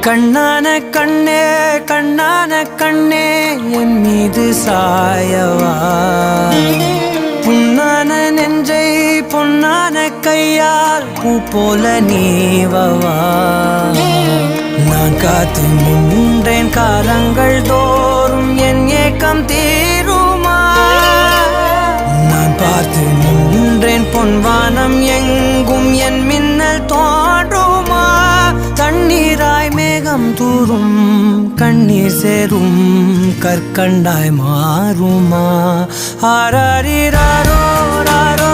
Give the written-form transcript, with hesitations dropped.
கண்ணான கண்ணே கண்ணான கண்ணே என் மீது சாயவா புண்ணான நெஞ்சை பொன்னான கையால் பூ போல நீவவா நான் காத்து நின்றேன் காலங்கள் தோறும் என் ஏக்கம் தீருமா நான் பார்த்து நின்றேன் பொன்வானம் எங்கும் என் மின்னல் தோன்றுமா தண்ணீராய் மேகம் தூரும் கண்ணீர் சேரும் கற்கண்டாய் மாறுமா ஆராரிராரோ ராரோ